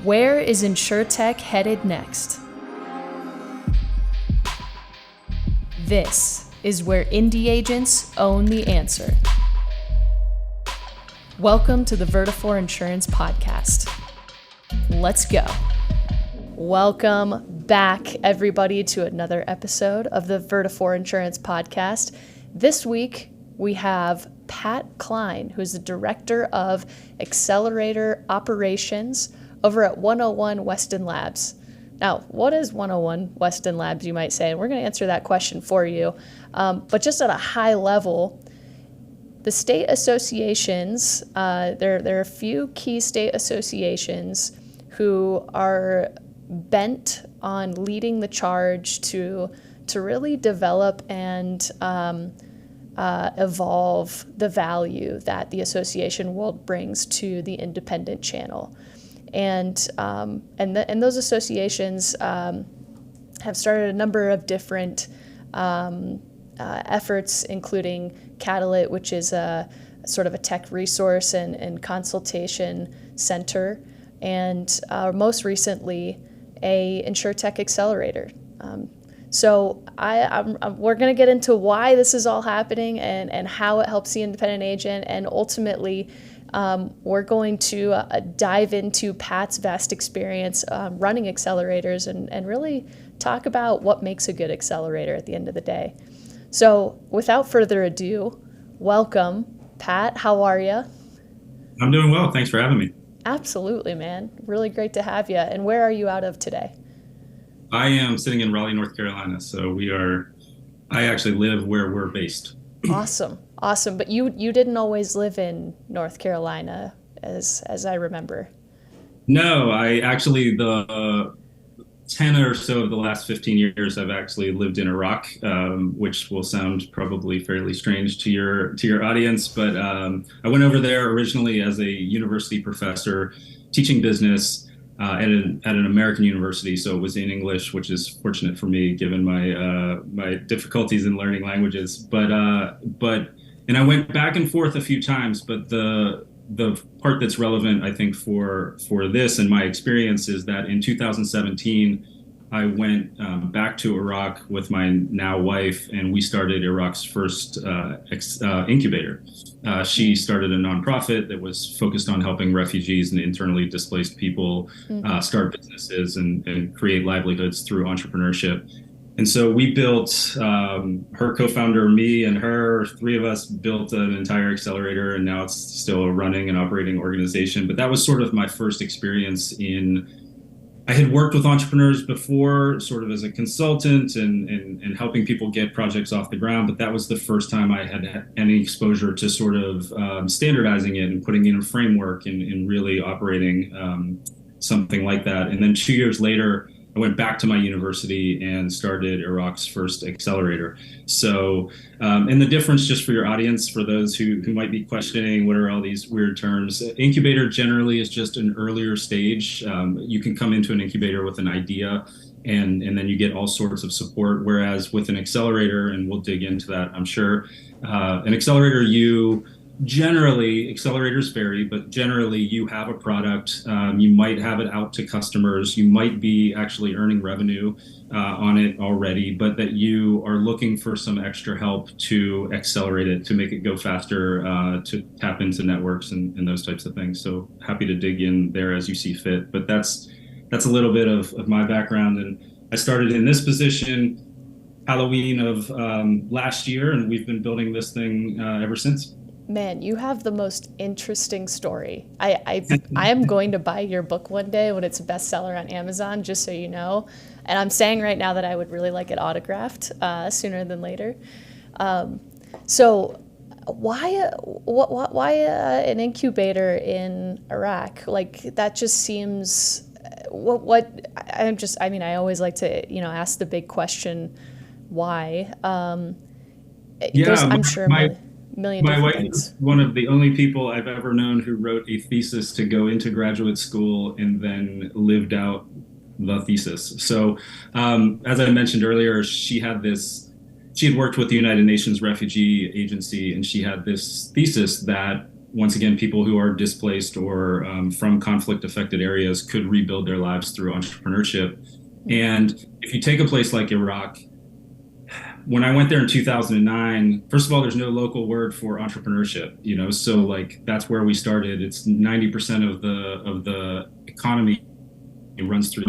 Where is INSURTECH headed next? This is where indie agents own the answer. Welcome to the Vertafore Insurance Podcast. Let's go. Welcome back, everybody, to another episode of the Vertafore Insurance Podcast. This week, we have Pat Cline, who's the Director of Accelerator Operations over at 101 Weston Labs. Now, what is 101 Weston Labs, you might say? And we're going to answer that question for you. But just at a high level, the state associations, there are a few key state associations who are bent on leading the charge to really develop and evolve the value that the association world brings to the independent channel. And those associations have started a number of different efforts, including Catalyst, which is a sort of a tech resource and consultation center, and most recently, a INSURTECH Accelerator. So we're going to get into why this is all happening and how it helps the independent agent, and ultimately, we're going to dive into Pat's vast experience running accelerators and really talk about what makes a good accelerator at the end of the day. So without further ado, welcome, Pat. How are you? I'm doing well. Thanks for having me. Absolutely, man. Really great to have you. And where are you out of today? I am sitting in Raleigh, North Carolina. So I actually live where we're based. Awesome. But you didn't always live in North Carolina, as I remember. No, I actually, the 10 or so of the last 15 years, I've actually lived in Iraq, which will sound probably fairly strange to your audience. But I went over there originally as a university professor teaching business at an American university, so it was in English, which is fortunate for me given my difficulties in learning languages. But I went back and forth a few times. But the part that's relevant, I think, for this and my experience is that in 2017, I went back to Iraq with my now wife, and we started Iraq's first incubator. She started a nonprofit that was focused on helping refugees and internally displaced people start businesses and create livelihoods through entrepreneurship. And so we built, her co-founder, me and her, three of us built an entire accelerator, and now it's still a running and operating organization. But that was sort of my first experience I had worked with entrepreneurs before, sort of as a consultant and helping people get projects off the ground. But that was the first time I had any exposure to sort of standardizing it and putting in a framework and really operating something like that. And then 2 years later, I went back to my university and started Iraq's first accelerator. So, and the difference, just for your audience, for those who might be questioning what are all these weird terms, incubator generally is just an earlier stage. You can come into an incubator with an idea and then you get all sorts of support. Whereas with an accelerator, and we'll dig into that, I'm sure, an accelerator, accelerators vary, but generally you have a product, you might have it out to customers, you might be actually earning revenue on it already, but that you are looking for some extra help to accelerate it, to make it go faster, to tap into networks and those types of things. So happy to dig in there as you see fit. But that's a little bit of my background. And I started in this position Halloween of last year, and we've been building this thing ever since. Man, you have the most interesting story. I am going to buy your book one day when it's a bestseller on Amazon, just so you know. And I'm saying right now that I would really like it autographed sooner than later. So why an incubator in Iraq? Like, that just seems I always like to, ask the big question, why? I'm sure million my different wife things. is one of the only people I've ever known who wrote a thesis to go into graduate school and then lived out the thesis. So as I mentioned earlier, she had worked with the United Nations Refugee Agency, and she had this thesis that once again, people who are displaced or from conflict affected areas could rebuild their lives through entrepreneurship. And if you take a place like Iraq, when I went there in 2009, first of all, there's no local word for entrepreneurship, so like that's where we started. It's 90% of the economy runs through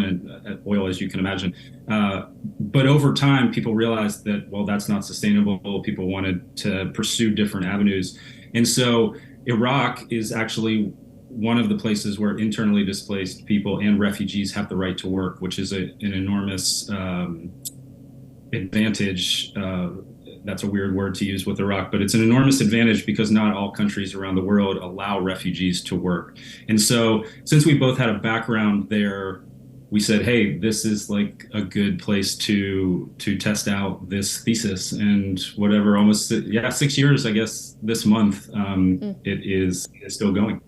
oil, as you can imagine. But over time, people realized that, well, that's not sustainable. People wanted to pursue different avenues. And so Iraq is actually one of the places where internally displaced people and refugees have the right to work, which is an enormous advantage. That's a weird word to use with Iraq, but it's an enormous advantage because not all countries around the world allow refugees to work. And so since we both had a background there, we said, hey, this is like a good place to test out this thesis. And whatever, almost 6 years, I guess, this month, it is still going.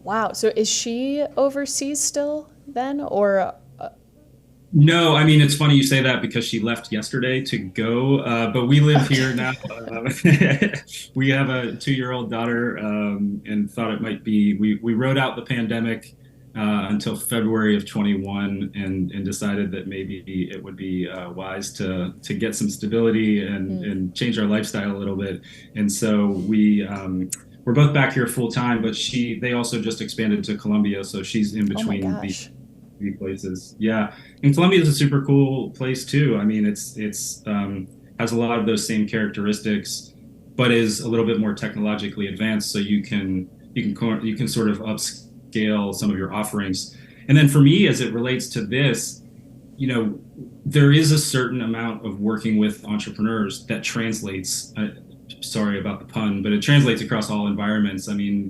Wow. So is she overseas still then, or? No, I mean, it's funny you say that because she left yesterday to go, but we live here now. We have a 2-year-old daughter, and thought it might be, we rode out the pandemic until February of 21 and decided that maybe it would be wise to get some stability and change our lifestyle a little bit. And so we're both back here full time, but they also just expanded to Colombia, so she's in between these places. Yeah, and Colombia is a super cool place too. I mean, it's has a lot of those same characteristics, but is a little bit more technologically advanced. So you can sort of upscale some of your offerings. And then for me, as it relates to this, there is a certain amount of working with entrepreneurs that translates. Sorry about the pun, but it translates across all environments. I mean,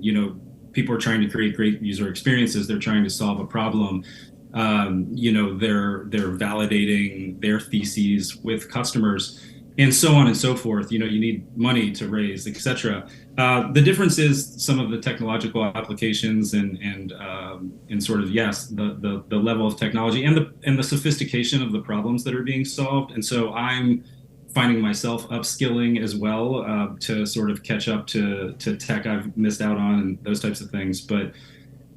people are trying to create great user experiences. They're trying to solve a problem. They're validating their theses with customers, and so on and so forth. You need money to raise, etc. The difference is some of the technological applications and sort of, yes, the level of technology and the sophistication of the problems that are being solved. And so I'm finding myself upskilling as well to sort of catch up to tech I've missed out on and those types of things. But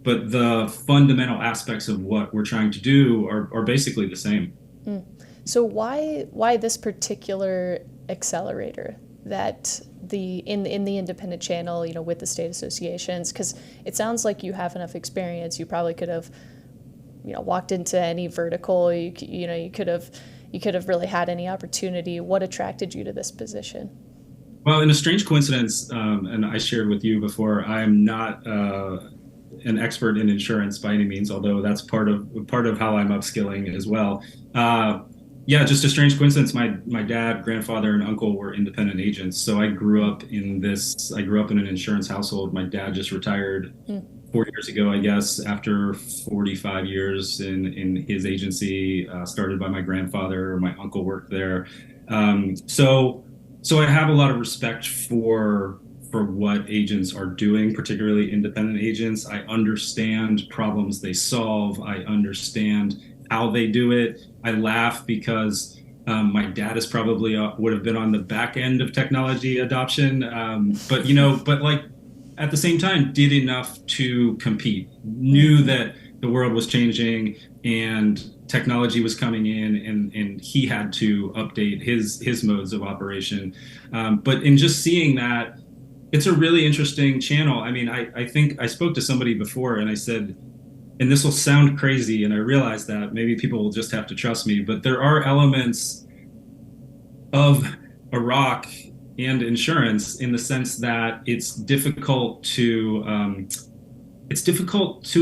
the fundamental aspects of what we're trying to do are basically the same. So why this particular accelerator that in the independent channel, with the state associations? Because it sounds like you have enough experience. You probably could have, walked into any vertical. You could have really had any opportunity. What attracted you to this position? Well, in a strange coincidence, and I shared with you before, I am not an expert in insurance by any means, although that's part of how I'm upskilling as well. Just a strange coincidence. My dad, grandfather, and uncle were independent agents, so I grew up in an insurance household. My dad just retired 4 years ago, I guess, after 45 years in his agency, started by my grandfather. My uncle worked there. So I have a lot of respect for what agents are doing, particularly independent agents. I understand problems they solve. I understand how they do it. I laugh because my dad is probably would have been on the back end of technology adoption, but like at the same time did enough to compete, knew that the world was changing and technology was coming in, and he had to update his modes of operation. But in just seeing that, it's a really interesting channel. I mean, I think I spoke to somebody before and I said, and this will sound crazy, and I realize that maybe people will just have to trust me, but there are elements of Iraq and insurance in the sense that it's difficult to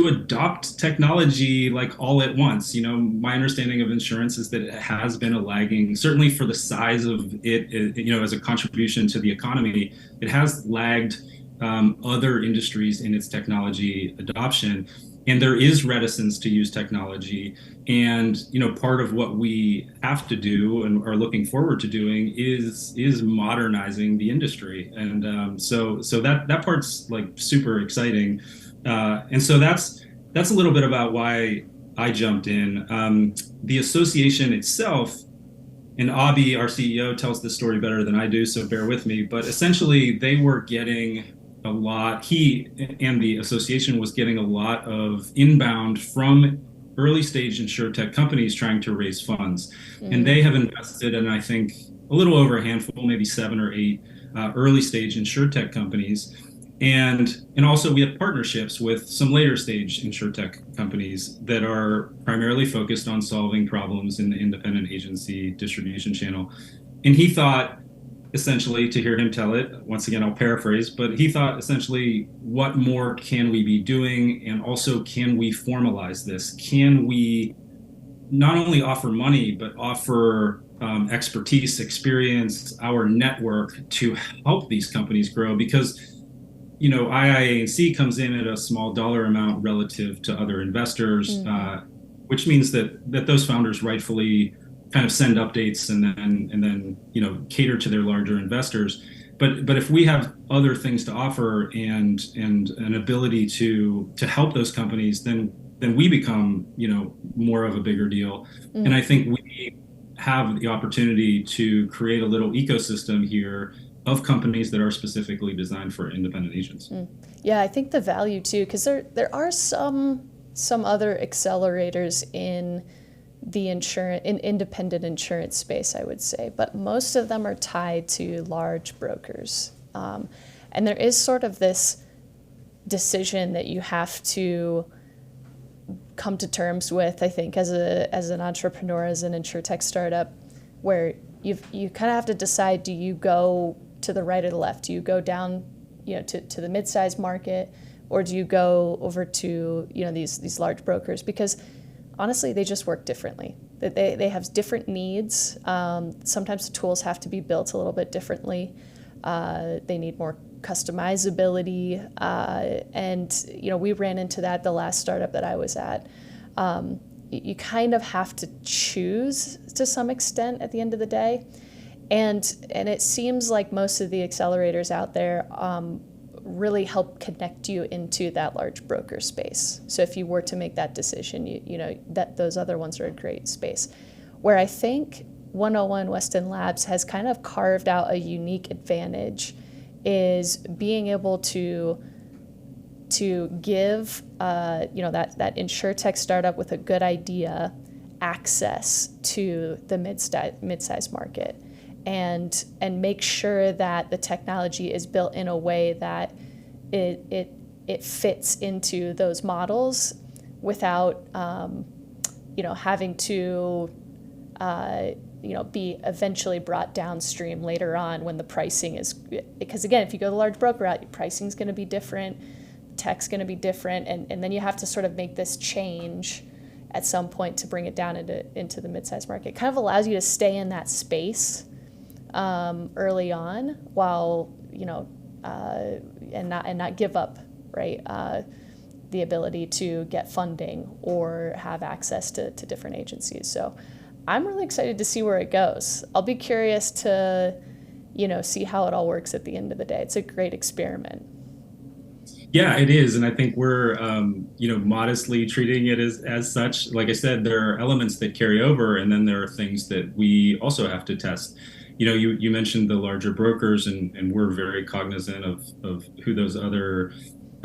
adopt technology like all at once. My understanding of insurance is that it has been a lagging, certainly for the size of it, as a contribution to the economy, it has lagged other industries in its technology adoption. And there is reticence to use technology. And, part of what we have to do and are looking forward to doing is modernizing the industry. And so that part's like super exciting. And so that's a little bit about why I jumped in. The association itself, and Abhi, our CEO, tells this story better than I do, so bear with me. But essentially, they were getting a lot. He and the association was getting a lot of inbound from early stage insurtech companies trying to raise funds. And they have invested in, I think, a little over a handful, maybe 7 or 8 early stage insurtech companies. And also we have partnerships with some later stage insurtech companies that are primarily focused on solving problems in the independent agency distribution channel. And he thought, essentially, to hear him tell it, once again, I'll paraphrase, but he thought essentially, what more can we be doing? And also, can we formalize this? Can we not only offer money, but offer expertise, experience, our network to help these companies grow? Because IIANC comes in at a small dollar amount relative to other investors, which means that those founders rightfully kind of send updates and then cater to their larger investors. But if we have other things to offer and an ability to help those companies, then we become more of a bigger deal. And I think we have the opportunity to create a little ecosystem here of companies that are specifically designed for independent agents. Yeah, I think the value too, because there are some other accelerators in the independent insurance space, I would say, but most of them are tied to large brokers. And there is sort of this decision that you have to come to terms with, I think, as an entrepreneur, as an insurtech startup, where you kind of have to decide: do you go to the right or the left? Do you go down, to the mid-sized market, or do you go over to these large brokers? Because honestly, they just work differently. They have different needs. Sometimes the tools have to be built a little bit differently. They need more customizability. And we ran into that the last startup that I was at. You kind of have to choose to some extent at the end of the day. And it seems like most of the accelerators out there really help connect you into that large broker space. So if you were to make that decision, that those other ones are a great space. Where I think 101 Weston Labs has kind of carved out a unique advantage is being able to give that insurtech startup with a good idea access to the mid-size market. And make sure that the technology is built in a way that it fits into those models without having to be eventually brought downstream later on when the pricing is, because again, if you go the large broker route, your pricing is going to be different, tech's going to be different, and then you have to sort of make this change at some point to bring it down into the mid-size market. It kind of allows you to stay in that space early on, while and not give up, right? The ability to get funding or have access to different agencies. So I'm really excited to see where it goes. I'll be curious to see how it all works at the end of the day. It's a great experiment. Yeah, it is, and I think we're modestly treating it as such. Like I said, there are elements that carry over, and then there are things that we also have to test. You mentioned the larger brokers, and we're very cognizant of who those other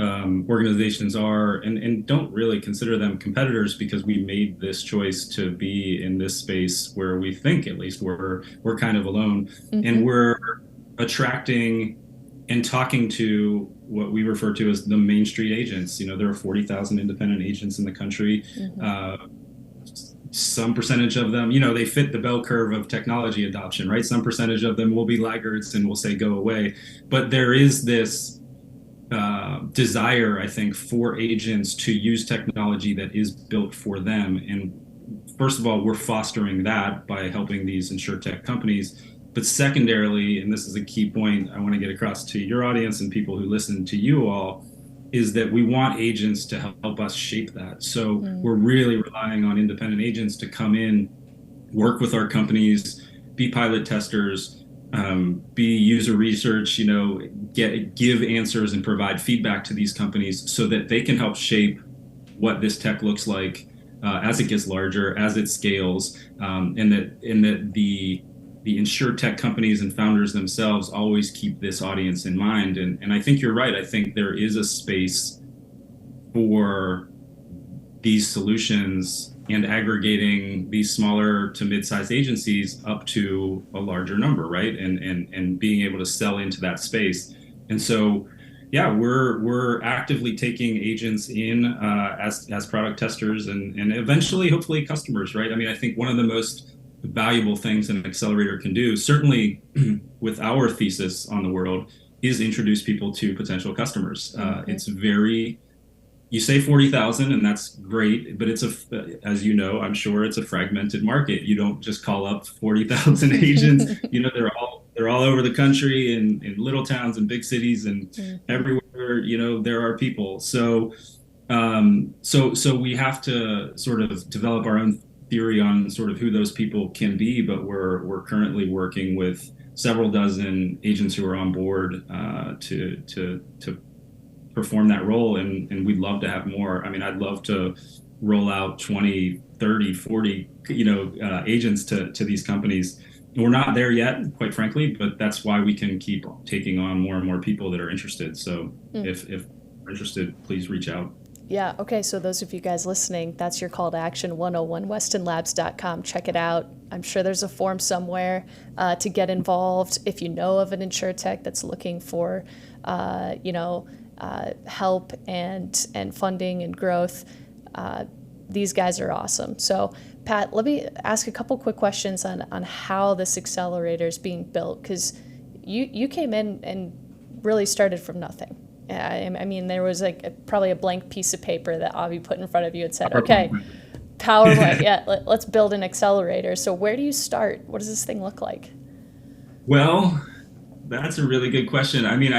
organizations are, and don't really consider them competitors, because we made this choice to be in this space where we think, at least, we're kind of alone, and we're attracting and talking to what we refer to as the Main Street agents. There are 40,000 independent agents in the country. Some percentage of them, they fit the bell curve of technology adoption, right? Some percentage of them will be laggards and will say, go away. But there is this desire, I think, for agents to use technology that is built for them. And first of all, we're fostering that by helping these insurtech companies. But secondarily, and this is a key point I want to get across to your audience and people who listen to you all, is that we want agents to help us shape that. So we're really relying on independent agents to come in, work with our companies, be pilot testers, be user research, give answers and provide feedback to these companies so that they can help shape what this tech looks like as it gets larger, as it scales, and that the the InsurTech companies and founders themselves always keep this audience in mind. And I think you're right. I think there is a space for these solutions and aggregating these smaller to mid-sized agencies up to a larger number, right? And being able to sell into that space. And so, yeah, we're actively taking agents in as product testers and eventually, hopefully, customers, right? I mean, I think one of the most valuable things an accelerator can do, certainly with our thesis on the world, is introduce people to potential customers. It's very, you say 40,000 and that's great, but it's as you know, I'm sure it's a fragmented market. You don't just call up 40,000 agents. They're all over the country in little towns and big cities and everywhere, there are people. So we have to sort of develop our own theory on sort of who those people can be, but we're currently working with several dozen agents who are on board to perform that role, and we'd love to have more. I mean, I'd love to roll out 20, 30, 40 agents to these companies. We're not there yet, quite frankly, but that's why we can keep taking on more and more people that are interested. So if you're interested, please reach out. Yeah. Okay. So those of you guys listening, that's your call to action, 101 westonlabs.com. Check it out. I'm sure there's a form somewhere to get involved. If you know of an InsurTech that's looking for, help and funding and growth, these guys are awesome. So Pat, let me ask a couple quick questions on how this accelerator is being built, because you came in and really started from nothing. I mean, there was probably a blank piece of paper that Avi put in front of you and said, okay, PowerPoint, yeah, let's build an accelerator. So where do you start? What does this thing look like? Well, that's a really good question. I mean,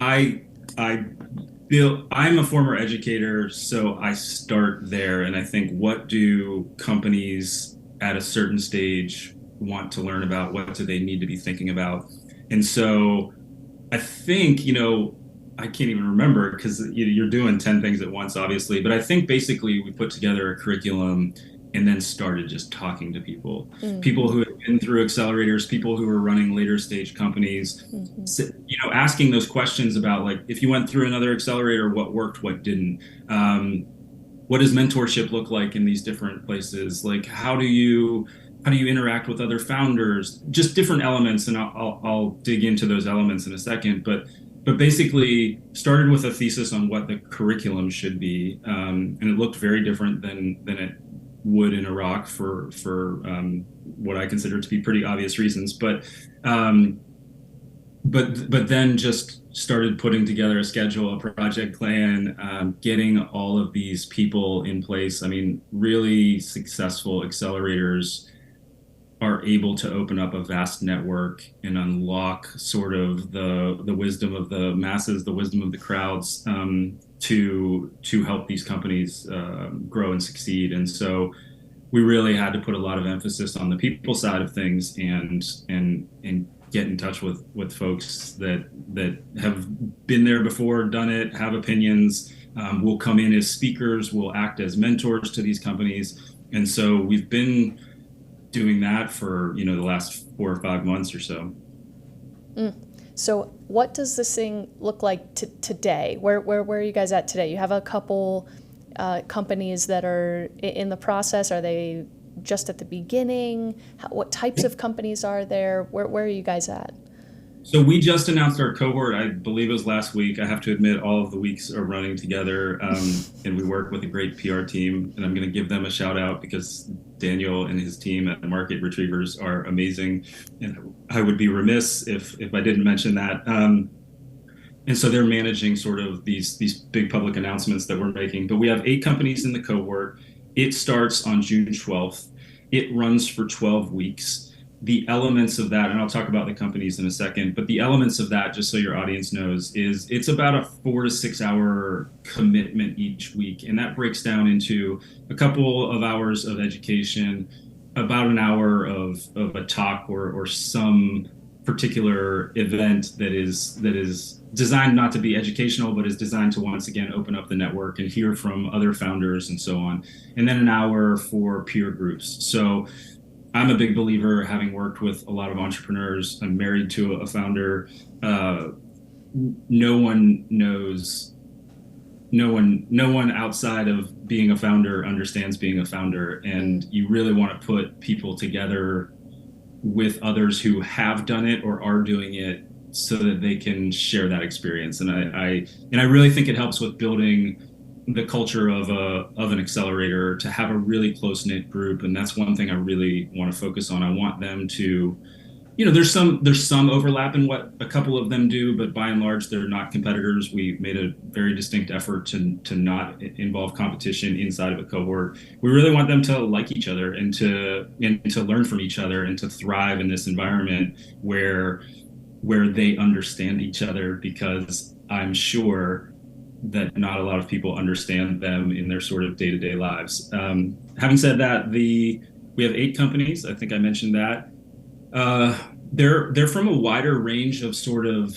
I'm a former educator, so I start there. And I think, what do companies at a certain stage want to learn about? What do they need to be thinking about? And so I think, I can't even remember because you're doing 10 things at once, obviously. But I think basically we put together a curriculum and then started just talking to people, people who have been through accelerators, people who are running later stage companies, asking those questions about, like, if you went through another accelerator, what worked, what didn't? What does mentorship look like in these different places? Like, how do you interact with other founders? Just different elements, and I'll dig into those elements in a second. But basically, started with a thesis on what the curriculum should be, and it looked very different than it would in Iraq for what I consider to be pretty obvious reasons. But then just started putting together a schedule, a project plan, getting all of these people in place. I mean, really successful accelerators are able to open up a vast network and unlock sort of the wisdom of the masses, the wisdom of the crowds, to help these companies grow and succeed. And so we really had to put a lot of emphasis on the people side of things and get in touch with folks that have been there before, done it, have opinions, will come in as speakers, will act as mentors to these companies. And so we've been doing that for the last 4 or 5 months or so. So what does this thing look like today? Where are you guys at today? You have a couple companies that are in the process. Are they just at the beginning? What types of companies are there? Where are you guys at? So we just announced our cohort. I believe it was last week. I have to admit, all of the weeks are running together, and we work with a great PR team. And I'm going to give them a shout out because Daniel and his team at Market Retrievers are amazing. And I would be remiss if I didn't mention that. And so they're managing sort of these big public announcements that we're making. But we have 8 companies in the cohort. It starts on June 12th. It runs for 12 weeks. The elements of that, and I'll talk about the companies in a second, but the elements of that, just so your audience knows, is it's about a 4 to 6 hour commitment each week. And that breaks down into a couple of hours of education, about an hour of a talk or some particular event that is designed not to be educational, but is designed to once again open up the network and hear from other founders and so on. And then an hour for peer groups. So I'm a big believer, having worked with a lot of entrepreneurs. I'm married to a founder. Uh, no one knows, no one outside of being a founder understands being a founder. And Mm, you really want to put people together with others who have done it or are doing it so that they can share that experience. And I really think it helps with building the culture of an accelerator, to have a really close knit group. And that's one thing I really want to focus on. I want them to, there's some overlap in what a couple of them do, but by and large, they're not competitors. We made a very distinct effort to not involve competition inside of a cohort. We really want them to like each other and to learn from each other and to thrive in this environment where they understand each other, because I'm sure that not a lot of people understand them in their sort of day-to-day lives. Having said that, we have 8 companies. I think I mentioned that. Uh, they're from a wider range of sort of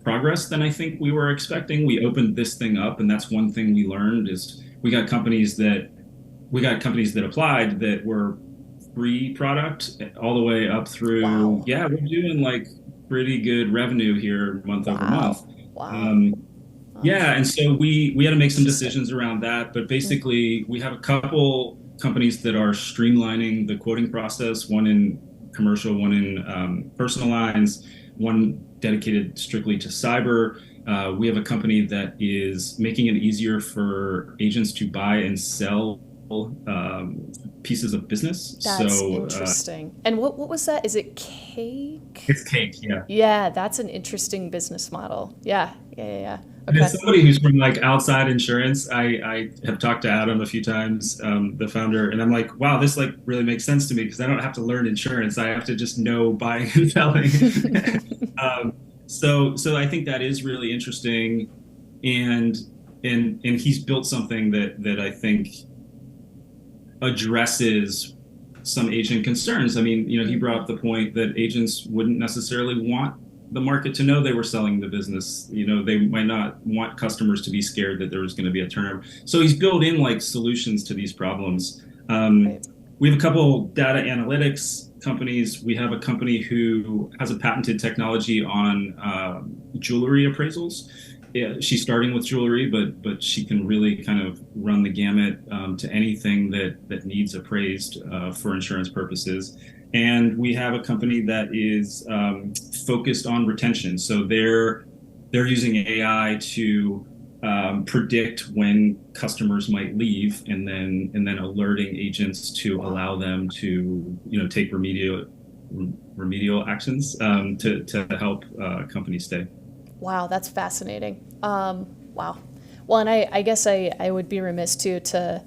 progress than I think we were expecting. We opened this thing up, and that's one thing we learned is we got companies that applied that were free product all the way up through, wow. yeah, we're doing like pretty good revenue here month over month. Wow. Wow. Um, That's yeah, and so we had to make some interesting. decisions around that, but Mm, basically we have a couple companies that are streamlining the quoting process, one in commercial, one in personal lines, one dedicated strictly to cyber. We have a company that is making it easier for agents to buy and sell pieces of business. that's So interesting. And what was that? Is it cake? it's cake, yeah. Yeah, that's an interesting business model. Yeah. Yeah. Yeah. Yeah. And as Okay. somebody who's from like outside insurance, I have talked to Adam a few times, the founder, and I'm like, wow, this like really makes sense to me because I don't have to learn insurance. I have to just know buying and selling. So I think that is really interesting, and and he's built something that I think addresses some agent concerns. I mean, he brought up Mhm. the point that agents wouldn't necessarily want the market to know they were selling the business. They might not want customers to be scared that there was going to be a turnover. So he's built in like solutions to these problems. Right. We have a couple data analytics companies. We have a company who has a patented technology on jewelry appraisals. Yeah, she's starting with jewelry, but she can really kind of run the gamut to anything that needs appraised for insurance purposes. And we have a company that is focused on retention. So they're using AI to predict when customers might leave, and then alerting agents to Wow. allow them to take remedial actions to help companies stay. Wow, that's fascinating. Wow. Well, and I guess I would be remiss too to,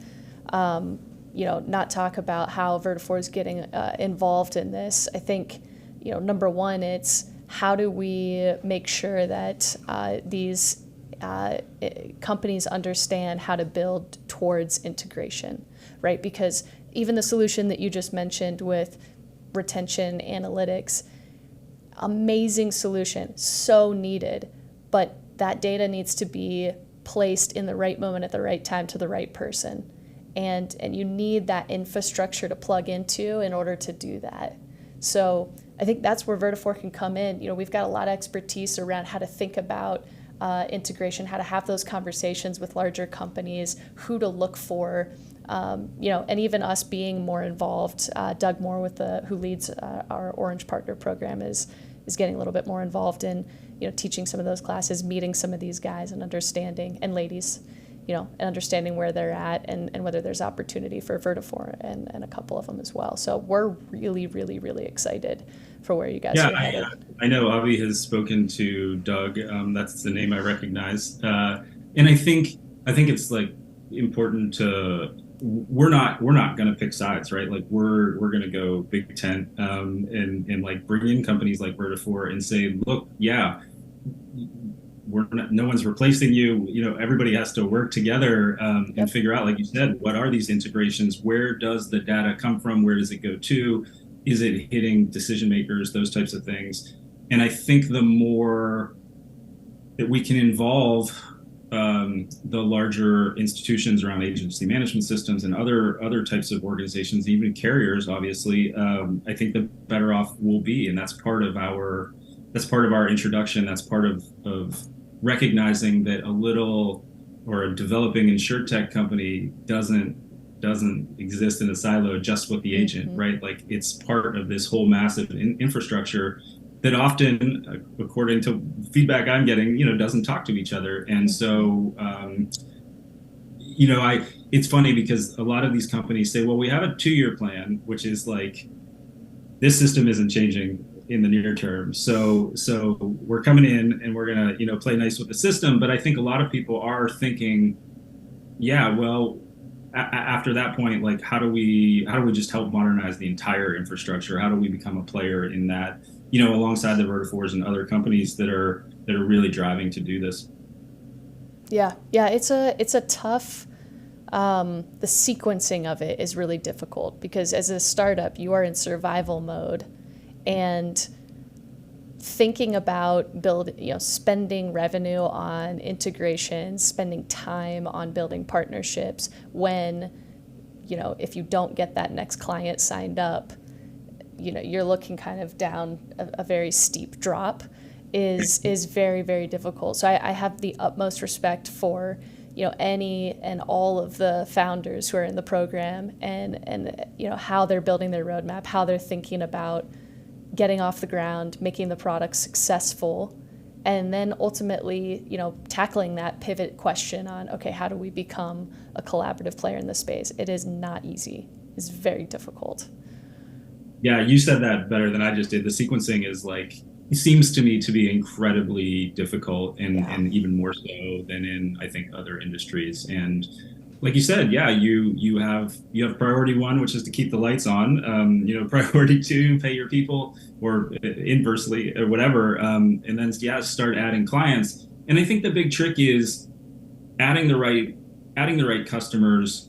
not talk about how Vertafore is getting involved in this. I think, number one, it's how do we make sure that these companies understand how to build towards integration, right? Because even the solution that you just mentioned with retention analytics, amazing solution, so needed, but that data needs to be placed in the right moment at the right time to the right person. And you need that infrastructure to plug into in order to do that. So I think that's where Vertafore can come in. We've got a lot of expertise around how to think about integration, how to have those conversations with larger companies, who to look for, and even us being more involved. Doug Moore, who leads our Orange Partner Program, is getting a little bit more involved in teaching some of those classes, meeting some of these guys, and understanding, and ladies, and understanding where they're at, and whether there's opportunity for Vertafore and a couple of them as well. So we're really, really, really excited for where you guys Yeah, are headed. I know Avi has spoken to Doug. That's the name I recognize, and I think it's like important to we're not going to pick sides, right? Like we're going to go big tent, and like bring in companies like Vertafore and say, look, yeah, no one's replacing you. Everybody has to work together and Yep. figure out, like you said, what are these integrations? Where does the data come from? Where does it go to? Is it hitting decision makers? Those types of things. And I think the more that we can involve the larger institutions around agency management systems and other types of organizations, even carriers, obviously, I think the better off we'll be. And that's part of our introduction. That's part of recognizing that a little or a developing InsurTech company doesn't exist in a silo just with the agent, right? Like it's part of this whole massive infrastructure that often, according to feedback I'm getting, doesn't talk to each other. And so, it's funny because a lot of these companies say, well, we have a 2-year plan, which is like, this system isn't changing in the near term. So we're coming in and we're going to, play nice with the system. But I think a lot of people are thinking, yeah, well, after that point, like, how do we just help modernize the entire infrastructure? How do we become a player in that, alongside the Vertafores and other companies that are really driving to do this? Yeah, it's a tough. The sequencing of it is really difficult because as a startup, you are in survival mode, and thinking about spending revenue on integration, spending time on building partnerships when, if you don't get that next client signed up, you're looking kind of down a very steep drop is very, very difficult. So I have the utmost respect for, any and all of the founders who are in the program and how they're building their roadmap, how they're thinking about getting off the ground, making the product successful, and then ultimately, tackling that pivot question on, okay, how do we become a collaborative player in this space? It is not easy. It's very difficult. Yeah, you said that better than I just did. The sequencing is it seems to me to be incredibly difficult and even more so than in, I think, other industries. And like you said, yeah, you have priority 1, which is to keep the lights on. Priority 2, pay your people, or inversely, or whatever. And then start adding clients. And I think the big trick is adding the right customers,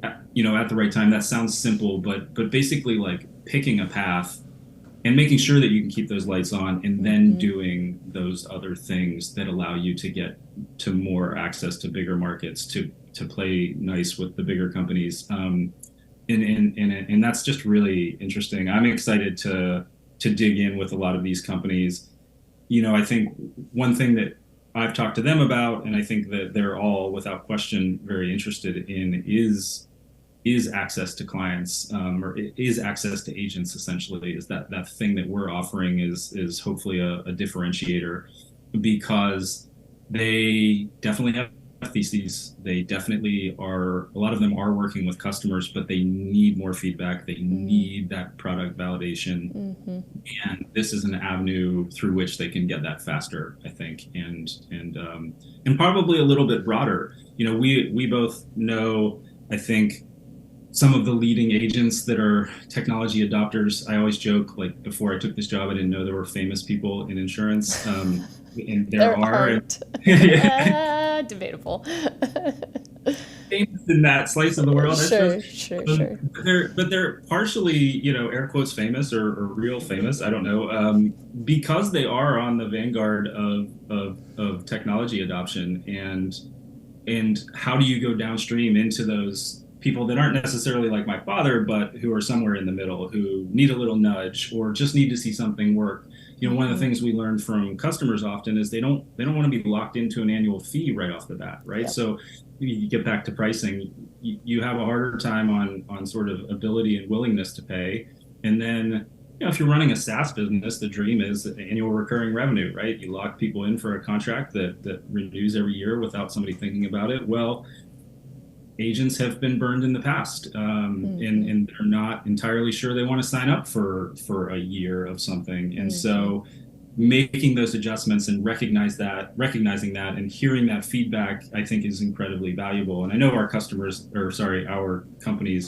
at the right time. That sounds simple, but basically like picking a path and making sure that you can keep those lights on, and then doing those other things that allow you to get to more access to bigger markets, to play nice with the bigger companies. And that's just really interesting. I'm excited to dig in with a lot of these companies. I think one thing that I've talked to them about, and I think that they're all without question very interested in, is access to clients, or is access to agents. Essentially, is that thing that we're offering is hopefully a differentiator, because they definitely have theses. They definitely are. A lot of them are working with customers, but they need more feedback. They need that product validation, and this is an avenue through which they can get that faster, I think, and probably a little bit broader. We both know, I think, some of the leading agents that are technology adopters. I always joke, like, before I took this job, I didn't know there were famous people in insurance. And there are. Debatable. Famous in that slice of the world, Sure. But they're partially, air quotes famous or real famous. I don't know, because they are on the vanguard of technology adoption. And how do you go downstream into those people that aren't necessarily like my father, but who are somewhere in the middle, who need a little nudge or just need to see something work? One of the things we learn from customers often is they don't want to be locked into an annual fee right off the bat, right? Yep. So you get back to pricing, you have a harder time on sort of ability and willingness to pay. And then, if you're running a SaaS business, the dream is annual recurring revenue, right? You lock people in for a contract that renews every year without somebody thinking about it. Well, agents have been burned in the past, and they're not entirely sure they want to sign up for a year of something. And so making those adjustments and recognizing that and hearing that feedback, I think, is incredibly valuable. And I know our companies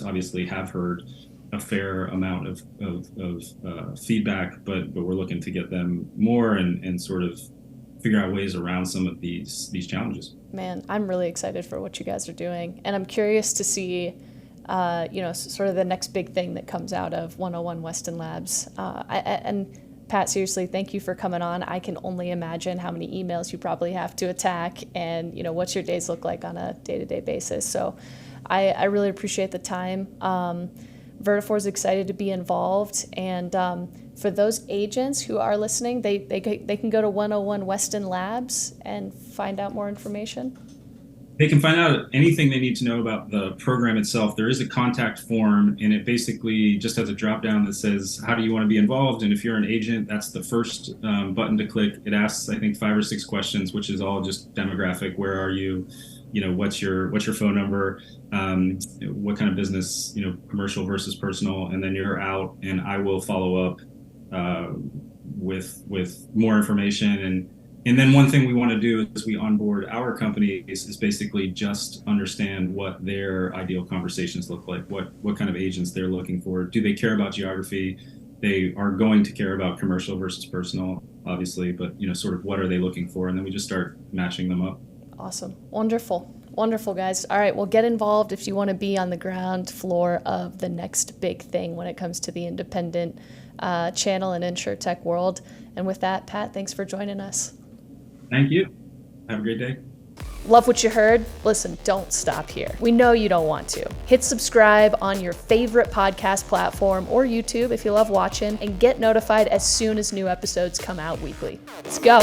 obviously have heard a fair amount of feedback, but we're looking to get them more and sort of figure out ways around some of these challenges. Man, I'm really excited for what you guys are doing, and I'm curious to see, sort of the next big thing that comes out of 101 Weston Labs. And Pat, seriously, thank you for coming on. I can only imagine how many emails you probably have to attack and, what's your days look like on a day-to-day basis. So I really appreciate the time. Vertafore is excited to be involved. And for those agents who are listening, they can go to 101 Weston Labs and find out more information. They can find out anything they need to know about the program itself. There is a contact form, and it basically just has a drop down that says, how do you want to be involved? And if you're an agent, that's the first button to click. It asks, I think, 5 or 6 questions, which is all just demographic. Where are you? What's your phone number? What kind of business, commercial versus personal? And then you're out, and I will follow up with more information. And then one thing we want to do as we onboard our companies is basically just understand what their ideal conversations look like, what kind of agents they're looking for. Do they care about geography? They are going to care about commercial versus personal, obviously, but sort of what are they looking for? And then we just start matching them up. Awesome. Wonderful, guys. All right, well, get involved if you want to be on the ground floor of the next big thing when it comes to the independent channel and INSURTECH world. And with that, Pat, thanks for joining us. Thank you. Have a great day. Love what you heard? Listen, don't stop here. We know you don't want to. Hit subscribe on your favorite podcast platform or YouTube if you love watching, and get notified as soon as new episodes come out weekly. Let's go.